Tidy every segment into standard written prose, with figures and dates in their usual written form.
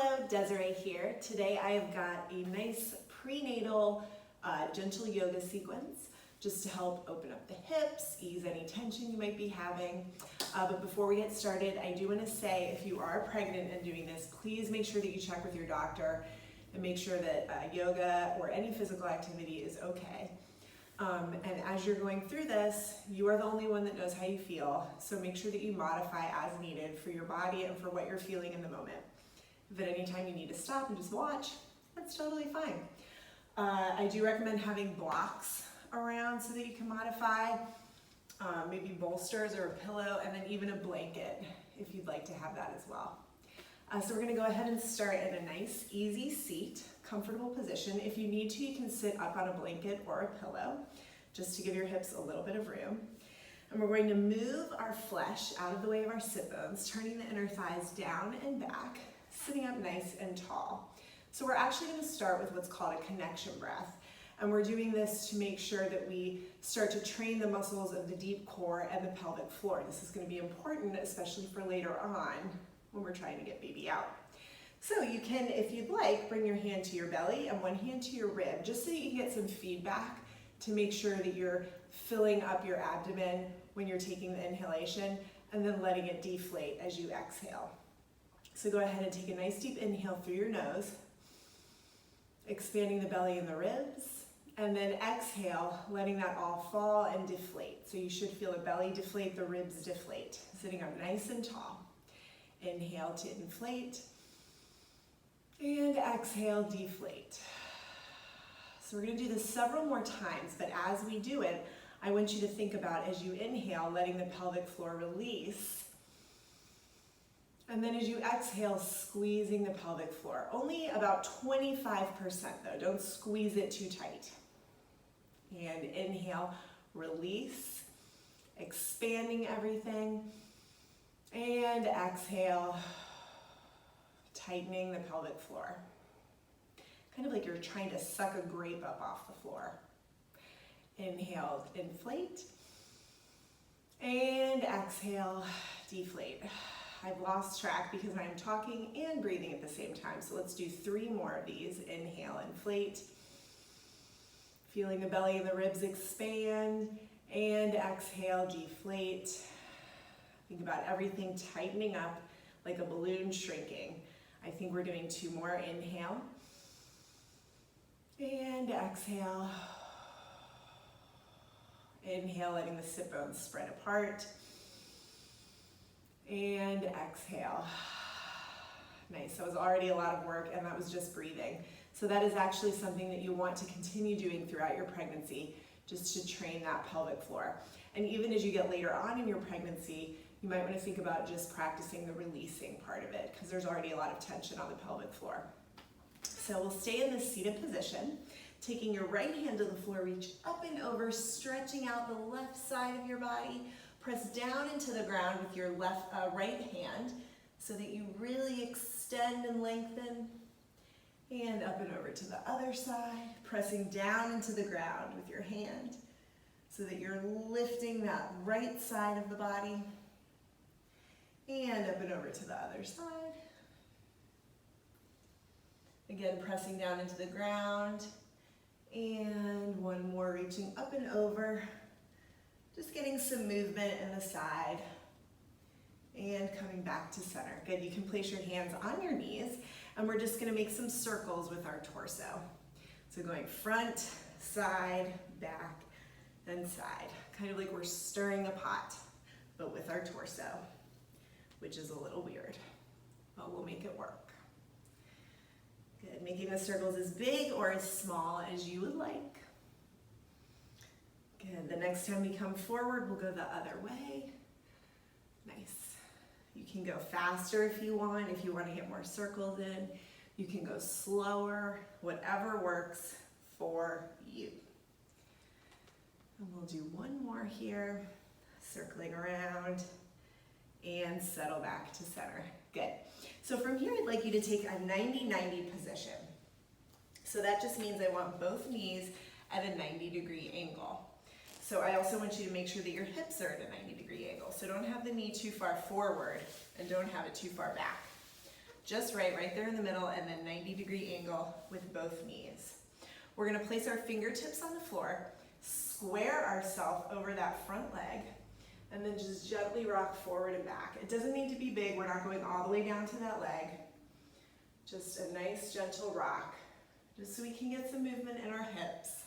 Hello, Desiree here. Today I have got a nice prenatal gentle yoga sequence just to help open up the hips, ease any tension you might be having. But before we get started, I do want to say if you are pregnant and doing this, please make sure that you check with your doctor and make sure that yoga or any physical activity is okay. And as you're going through this, you are the only one that knows how you feel, so make sure that you modify as needed for your body and for what you're feeling in the moment. If at any time you need to stop and just watch, that's totally fine. I do recommend having blocks around so that you can modify, maybe bolsters or a pillow, and then even a blanket if you'd like to have that as well. So we're gonna go ahead and start in a nice, easy seat, comfortable position. If you need to, you can sit up on a blanket or a pillow, just to give your hips a little bit of room. And we're going to move our flesh out of the way of our sit bones, turning the inner thighs down and back, sitting up nice and tall. So we're actually gonna start with what's called a connection breath. And we're doing this to make sure that we start to train the muscles of the deep core and the pelvic floor. This is gonna be important, especially for later on when we're trying to get baby out. So you can, if you'd like, bring your hand to your belly and one hand to your rib, just so that you can get some feedback to make sure that you're filling up your abdomen when you're taking the inhalation and then letting it deflate as you exhale. So go ahead and take a nice deep inhale through your nose, expanding the belly and the ribs, and then exhale, letting that all fall and deflate. So you should feel the belly deflate, the ribs deflate, sitting up nice and tall. Inhale to inflate, and exhale, deflate. So we're gonna do this several more times, but as we do it, I want you to think about, as you inhale, letting the pelvic floor release, and then as you exhale, squeezing the pelvic floor. Only about 25% though, don't squeeze it too tight. And inhale, release, expanding everything, and exhale, tightening the pelvic floor. Kind of like you're trying to suck a grape up off the floor. Inhale, inflate, and exhale, deflate. I've lost track because I'm talking and breathing at the same time, so let's do 3 more of these. Inhale, inflate, feeling the belly and the ribs expand, and exhale, deflate. Think about everything tightening up like a balloon shrinking. I think we're doing 2 more. Inhale, and exhale. Inhale, letting the sit bones spread apart. And exhale. Nice, that was already a lot of work and that was just breathing. So that is actually something that you want to continue doing throughout your pregnancy, just to train that pelvic floor. And even as you get later on in your pregnancy, you might want to think about just practicing the releasing part of it, because there's already a lot of tension on the pelvic floor. So we'll stay in this seated position, taking your right hand to the floor, reach up and over, stretching out the left side of your body. Press down into the ground with your right hand so that you really extend and lengthen. And up and over to the other side, pressing down into the ground with your hand so that you're lifting that right side of the body. And up and over to the other side. Again, pressing down into the ground. And one more, reaching up and over. Just getting some movement in the side. And coming back to center. Good, you can place your hands on your knees, and we're just gonna make some circles with our torso. So going front, side, back, and side. Kind of like we're stirring a pot, but with our torso, which is a little weird, but we'll make it work. Good, making the circles as big or as small as you would like. Good, the next time we come forward, we'll go the other way. Nice. You can go faster if you want to get more circles in. You can go slower, whatever works for you. And we'll do 1 more here, circling around, and settle back to center. Good. So from here, I'd like you to take a 90-90 position. So that just means I want both knees at a 90-degree angle. So I also want you to make sure that your hips are at a 90-degree angle. So don't have the knee too far forward and don't have it too far back. just right there in the middle, and then 90-degree angle with both knees. We're gonna place our fingertips on the floor, square ourselves over that front leg, and then just gently rock forward and back. It doesn't need to be big. We're not going all the way down to that leg. Just a nice gentle rock, just so we can get some movement in our hips.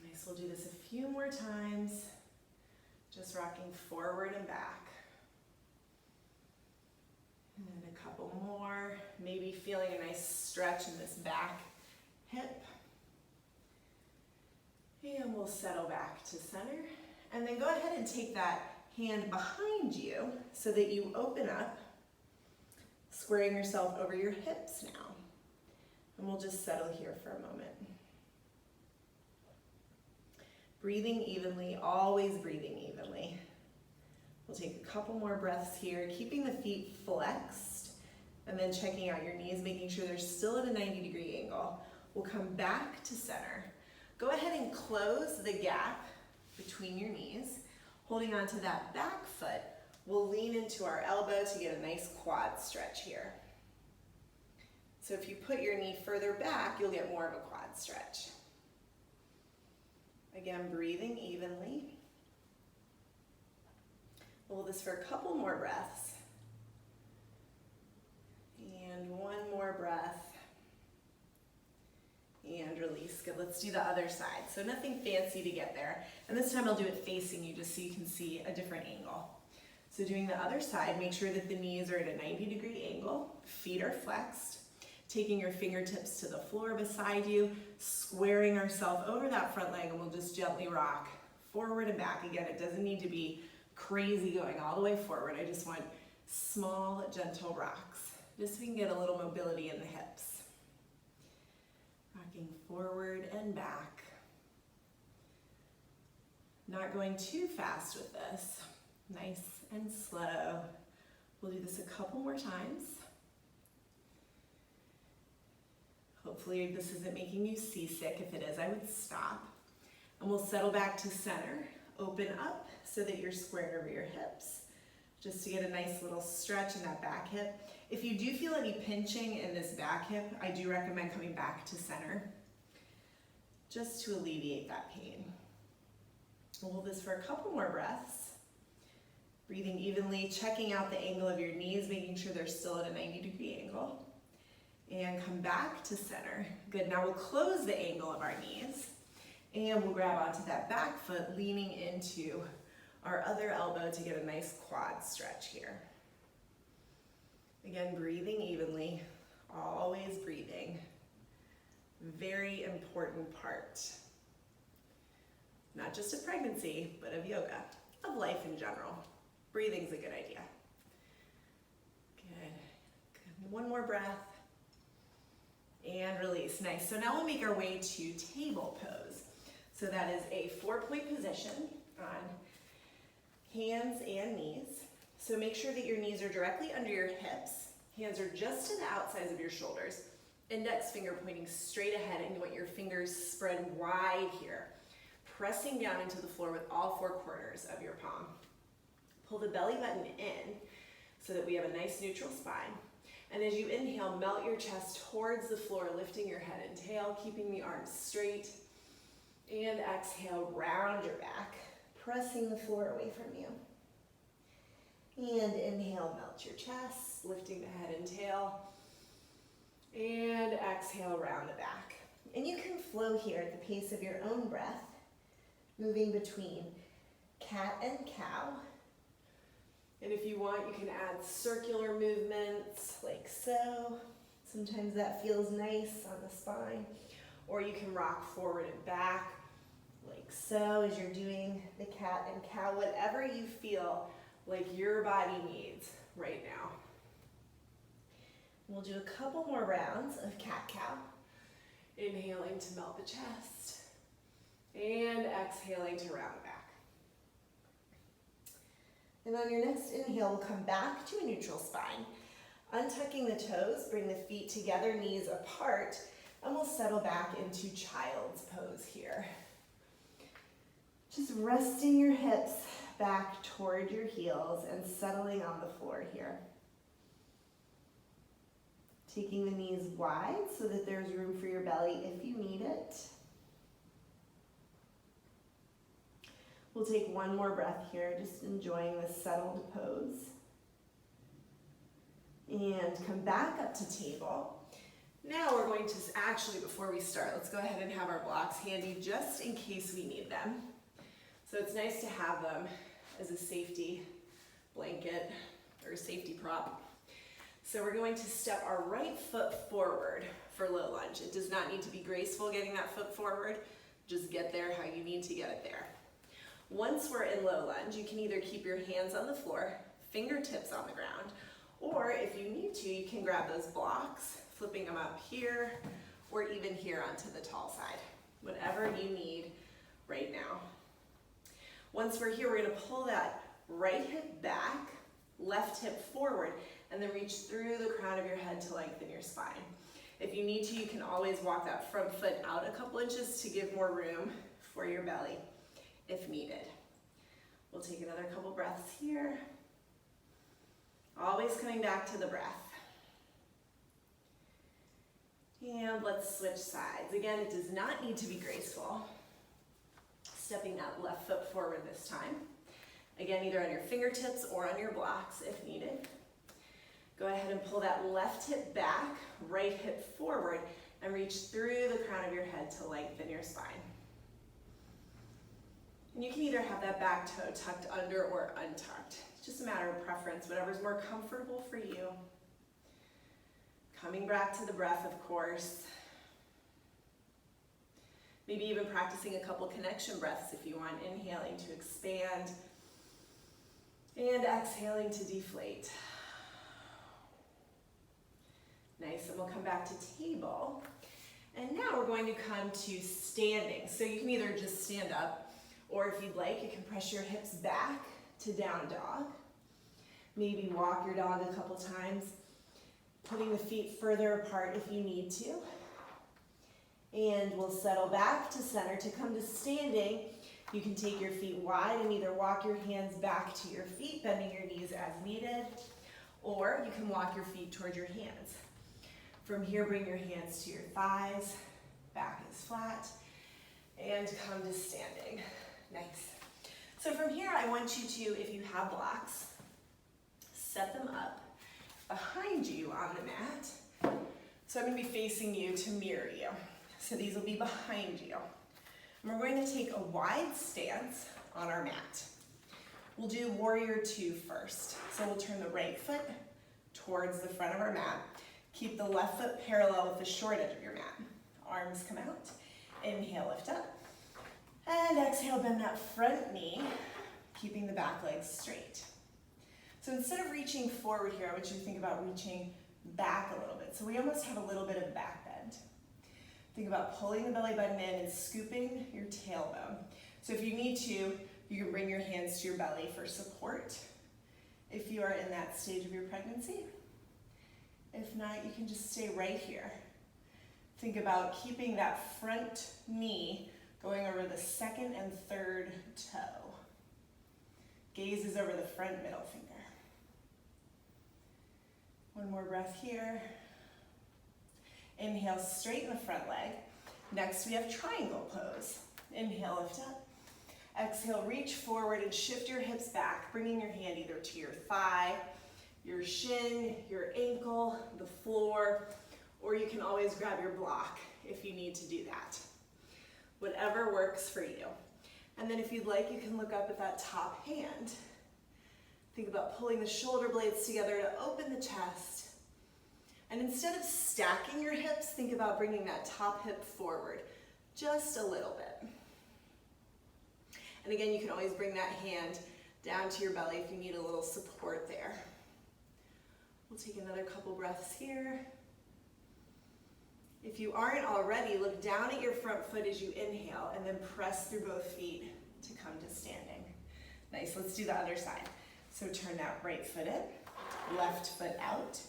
Nice, we'll do this a few more times. Just rocking forward and back. And then a couple more, maybe feeling a nice stretch in this back hip. And we'll settle back to center. And then go ahead and take that hand behind you so that you open up, squaring yourself over your hips now. And we'll just settle here for a moment. Breathing evenly, always breathing evenly. We'll take a couple more breaths here, keeping the feet flexed, and then checking out your knees, making sure they're still at a 90-degree angle. We'll come back to center. Go ahead and close the gap between your knees. Holding onto that back foot, we'll lean into our elbow to get a nice quad stretch here. So if you put your knee further back, you'll get more of a quad stretch. Again, breathing evenly. We'll hold this for a couple more breaths. And one more breath. And release. Good, let's do the other side. So nothing fancy to get there. And this time I'll do it facing you just so you can see a different angle. So doing the other side, make sure that the knees are at a 90-degree angle, feet are flexed, taking your fingertips to the floor beside you, squaring ourselves over that front leg, and we'll just gently rock forward and back. Again, it doesn't need to be crazy going all the way forward. I just want small, gentle rocks, just so we can get a little mobility in the hips. Rocking forward and back. Not going too fast with this. Nice and slow. We'll do this a couple more times. Hopefully this isn't making you seasick. If it is, I would stop. And we'll settle back to center. Open up so that you're squared over your hips, just to get a nice little stretch in that back hip. If you do feel any pinching in this back hip, I do recommend coming back to center, just to alleviate that pain. We'll hold this for a couple more breaths. Breathing evenly, checking out the angle of your knees, making sure they're still at a 90-degree angle. And come back to center. Good, now we'll close the angle of our knees, and we'll grab onto that back foot, leaning into our other elbow to get a nice quad stretch here. Again, breathing evenly, always breathing. Very important part. Not just of pregnancy, but of yoga, of life in general. Breathing's a good idea. Good. Good. One more breath. And release. Nice. So now we'll make our way to table pose. So that is a 4-point position on hands and knees. So make sure that your knees are directly under your hips. Hands are just to the outsides of your shoulders. Index finger pointing straight ahead, and you want your fingers spread wide here. Pressing down into the floor with all 4 corners of your palm. Pull the belly button in so that we have a nice neutral spine. And as you inhale, melt your chest towards the floor, lifting your head and tail, keeping the arms straight. And exhale, round your back, pressing the floor away from you. And inhale, melt your chest, lifting the head and tail. And exhale, round the back. And you can flow here at the pace of your own breath, moving between cat and cow. And if you want, you can add circular movements like so. Sometimes that feels nice on the spine. Or you can rock forward and back like so as you're doing the cat and cow, whatever you feel like your body needs right now. We'll do a couple more rounds of cat-cow. Inhaling to melt the chest. And exhaling to round the back. And on your next inhale, we'll come back to a neutral spine. Untucking the toes, bring the feet together, knees apart, and we'll settle back into child's pose here. Just resting your hips back toward your heels and settling on the floor here. Taking the knees wide so that there's room for your belly if you need it. We'll take one more breath here, just enjoying this settled pose. And come back up to table. Now we're going to, actually before we start, let's go ahead and have our blocks handy just in case we need them. So it's nice to have them as a safety blanket or a safety prop. So we're going to step our right foot forward for low lunge. It does not need to be graceful getting that foot forward. Just get there how you need to get it there. Once we're in low lunge, you can either keep your hands on the floor, fingertips on the ground, or if you need to, you can grab those blocks, flipping them up here, or even here onto the tall side. Whatever you need right now. Once we're here, we're gonna pull that right hip back, left hip forward, and then reach through the crown of your head to lengthen your spine. If you need to, you can always walk that front foot out a couple inches to give more room for your belly if needed. We'll take another couple breaths here. Always coming back to the breath. And let's switch sides. Again, it does not need to be graceful. Stepping that left foot forward this time. Again, either on your fingertips or on your blocks if needed. Go ahead and pull that left hip back, right hip forward, and reach through the crown of your head to lengthen your spine. And you can either have that back toe tucked under or untucked. It's just a matter of preference, whatever's more comfortable for you. Coming back to the breath, of course. Maybe even practicing a couple connection breaths if you want, inhaling to expand and exhaling to deflate. Nice, and we'll come back to table. And now we're going to come to standing. So you can either just stand up, or if you'd like, you can press your hips back to down dog. Maybe walk your dog a couple times, putting the feet further apart if you need to. And we'll settle back to center. To come to standing, you can take your feet wide and either walk your hands back to your feet, bending your knees as needed, or you can walk your feet towards your hands. From here, bring your hands to your thighs, back is flat, and come to standing. Nice. So from here, I want you to, if you have blocks, set them up behind you on the mat. So I'm going to be facing you to mirror you. So these will be behind you. And we're going to take a wide stance on our mat. We'll do warrior two first. So we'll turn the right foot towards the front of our mat. Keep the left foot parallel with the short edge of your mat. Arms come out. Inhale, lift up. And exhale, bend that front knee, keeping the back leg straight. So instead of reaching forward here, I want you to think about reaching back a little bit. So we almost have a little bit of back bend. Think about pulling the belly button in and scooping your tailbone. So if you need to, you can bring your hands to your belly for support if you are in that stage of your pregnancy. If not, you can just stay right here. Think about keeping that front knee going over the second and third toe. Gaze is over the front middle finger. One more breath here. Inhale, straighten the front leg. Next, we have triangle pose. Inhale, lift up. Exhale, reach forward and shift your hips back, bringing your hand either to your thigh, your shin, your ankle, the floor, or you can always grab your block if you need to do that. Whatever works for you. And then if you'd like, you can look up at that top hand. Think about pulling the shoulder blades together to open the chest. And instead of stacking your hips, think about bringing that top hip forward just a little bit. And again, you can always bring that hand down to your belly if you need a little support there. We'll take another couple breaths here. If you aren't already, look down at your front foot as you inhale and then press through both feet to come to standing. Nice, let's do the other side. So turn that right foot in, left foot out.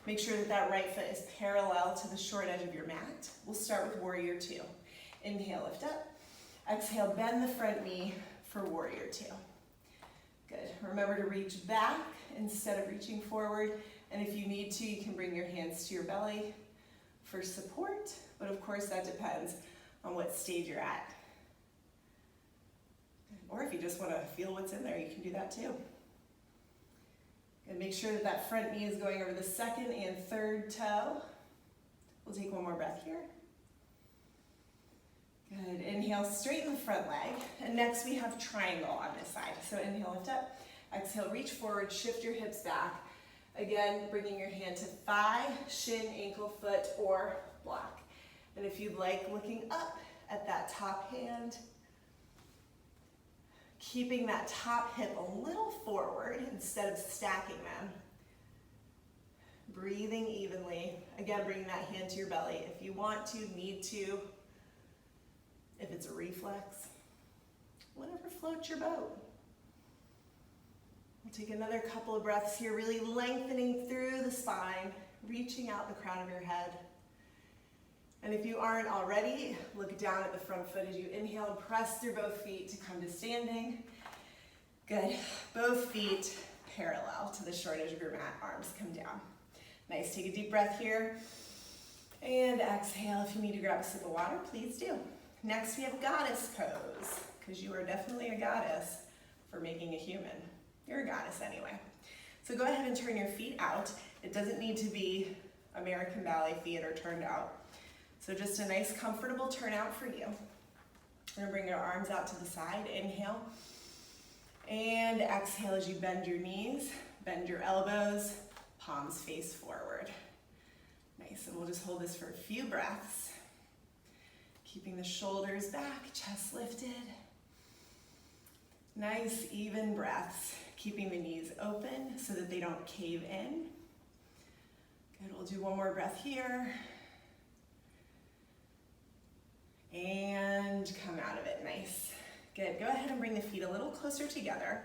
Make sure that that right foot is parallel to the short edge of your mat. We'll start with warrior two. Inhale, lift up. Exhale, bend the front knee for warrior two. Good. Remember to reach back instead of reaching forward. And if you need to, you can bring your hands to your belly for support, but of course that depends on what stage you're at. Or if you just want to feel what's in there, you can do that too. And make sure that that front knee is going over the second and third toe. We'll take one more breath here. Good, inhale, straighten the front leg. And next we have triangle on this side. So inhale, lift up. Exhale, reach forward, shift your hips back. Again, bringing your hand to thigh, shin, ankle, foot, or block. And if you'd like, looking up at that top hand, keeping that top hip a little forward instead of stacking them. Breathing evenly. Again, bringing that hand to your belly. If you want to, need to, if it's a reflex, whatever floats your boat. We'll take another couple of breaths here, really lengthening through the spine, reaching out the crown of your head. And if you aren't already, look down at the front foot as you inhale and press through both feet to come to standing. Good. Both feet parallel to the short edge of your mat, arms come down. Nice, take a deep breath here. And exhale. If you need to grab a sip of water, please do. Next we have goddess pose, because you are definitely a goddess for making a human. You're a goddess anyway. So go ahead and turn your feet out. It doesn't need to be American Ballet Theater turned out. So just a nice comfortable turnout for you. We're gonna bring your arms out to the side, inhale. And exhale as you bend your knees, bend your elbows, palms face forward. Nice, and we'll just hold this for a few breaths. Keeping the shoulders back, chest lifted. Nice, even breaths. Keeping the knees open so that they don't cave in. Good, we'll do one more breath here. And come out of it, nice. Good, go ahead and bring the feet a little closer together.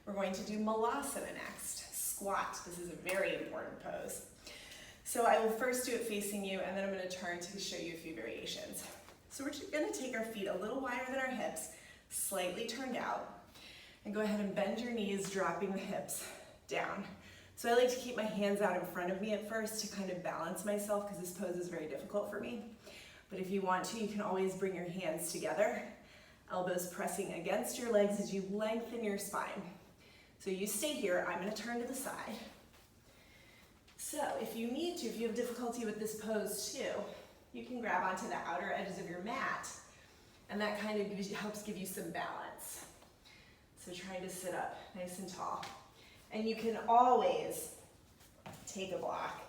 We're going to do Malasana next, squat. This is a very important pose. So I will first do it facing you, and then I'm gonna turn to show you a few variations. So we're just gonna take our feet a little wider than our hips, slightly turned out, and go ahead and bend your knees, dropping the hips down. So I like to keep my hands out in front of me at first to kind of balance myself, because this pose is very difficult for me. But if you want to, you can always bring your hands together, elbows pressing against your legs as you lengthen your spine. So you stay here, I'm gonna turn to the side. So if you need to, if you have difficulty with this pose too, you can grab onto the outer edges of your mat, and that kind of helps give you some balance. So try to sit up nice and tall. And you can always take a block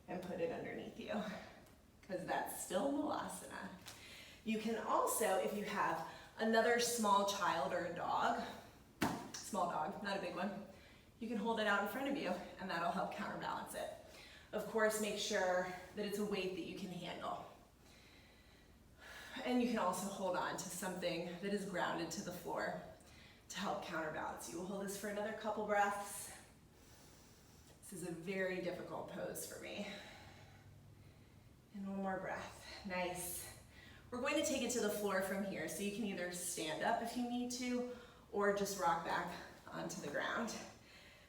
and put it underneath you, because that's still Malasana. You can also, if you have another small child or a dog, small dog, not a big one, you can hold it out in front of you, and that'll help counterbalance it. Of course, make sure that it's a weight that you can handle. And you can also hold on to something that is grounded to the floor to help counterbalance. You will hold this for another couple breaths. This is a very difficult pose for me. And one more breath. Nice. We're going to take it to the floor from here, so you can either stand up if you need to, or just rock back onto the ground.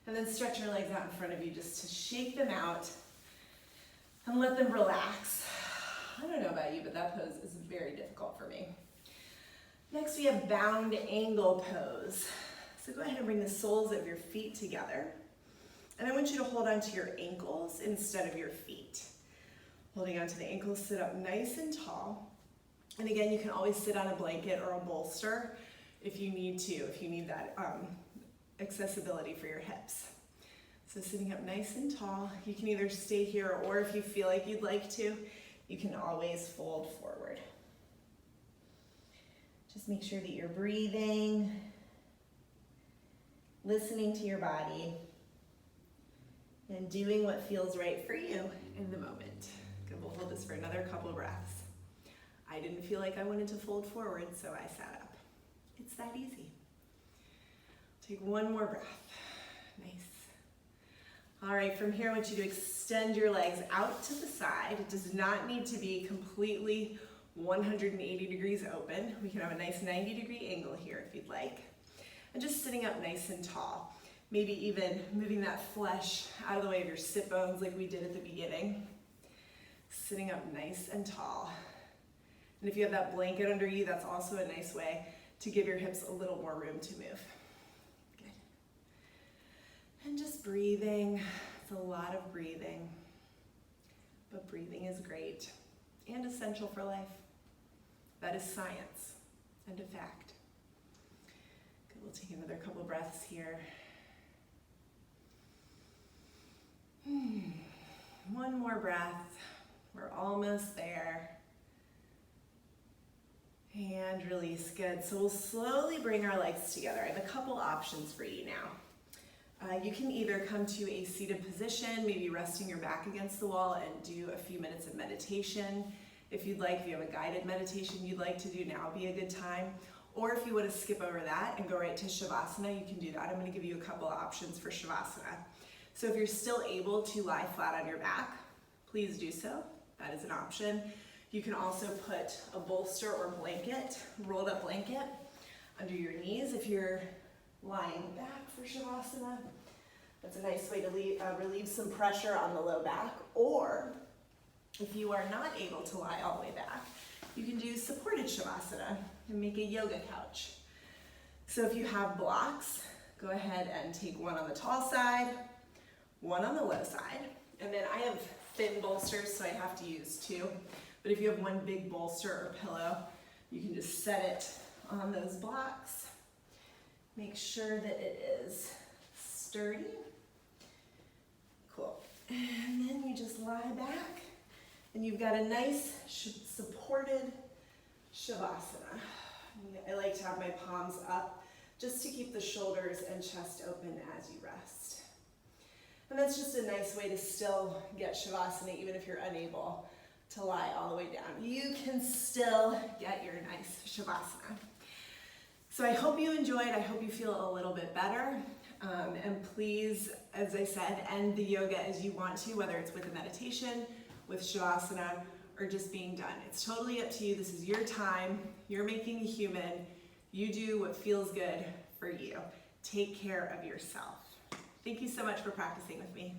And then stretch your legs out in front of you just to shake them out and let them relax. I don't know about you, but that pose is very difficult for me. Next we have bound angle pose. So go ahead and bring the soles of your feet together. And I want you to hold onto your ankles instead of your feet. Holding onto the ankles, sit up nice and tall. And again, you can always sit on a blanket or a bolster if you need to, if you need that accessibility for your hips. So sitting up nice and tall, you can either stay here, or if you feel like you'd like to, you can always fold forward. Just make sure that you're breathing, listening to your body, and doing what feels right for you in the moment. Good, we'll hold this for another couple of breaths. I didn't feel like I wanted to fold forward, so I sat up. It's that easy. Take one more breath. Nice. All right, from here I want you to extend your legs out to the side. It does not need to be completely 180 degrees open. We can have a nice 90-degree angle here if you'd like. And just sitting up nice and tall. Maybe even moving that flesh out of the way of your sit bones like we did at the beginning. Sitting up nice and tall. And if you have that blanket under you, that's also a nice way to give your hips a little more room to move. Good. And just breathing. It's a lot of breathing. But breathing is great and essential for life. That is science and a fact. Good, we'll take another couple breaths here. One more breath. We're almost there. And release, good. So we'll slowly bring our legs together. I have a couple options for you now. You can either come to a seated position, maybe resting your back against the wall and do a few minutes of meditation. If you'd like, if you have a guided meditation you'd like to do, now would be a good time. Or if you want to skip over that and go right to Shavasana, you can do that. I'm going to give you a couple of options for Shavasana. So if you're still able to lie flat on your back, please do so. That is an option. You can also put a bolster or blanket, rolled up blanket, under your knees if you're lying back for Shavasana. That's a nice way to relieve some pressure on the low back. Or if you are not able to lie all the way back, you can do supported Shavasana and make a yoga couch. So if you have blocks, go ahead and take one on the tall side, one on the low side, and then I have thin bolsters, so I have to use two. But if you have one big bolster or pillow, you can just set it on those blocks. Make sure that it is sturdy. Cool. And then you just lie back, and you've got a nice supported Shavasana. I like to have my palms up just to keep the shoulders and chest open as you rest. And that's just a nice way to still get Shavasana even if you're unable to lie all the way down. You can still get your nice Shavasana. So I hope you enjoyed. I hope you feel a little bit better. And please, as I said, end the yoga as you want to, whether it's with a meditation, with Shavasana, or just being done. It's totally up to you. This is your time. You're making a human. You do what feels good for you. Take care of yourself. Thank you so much for practicing with me.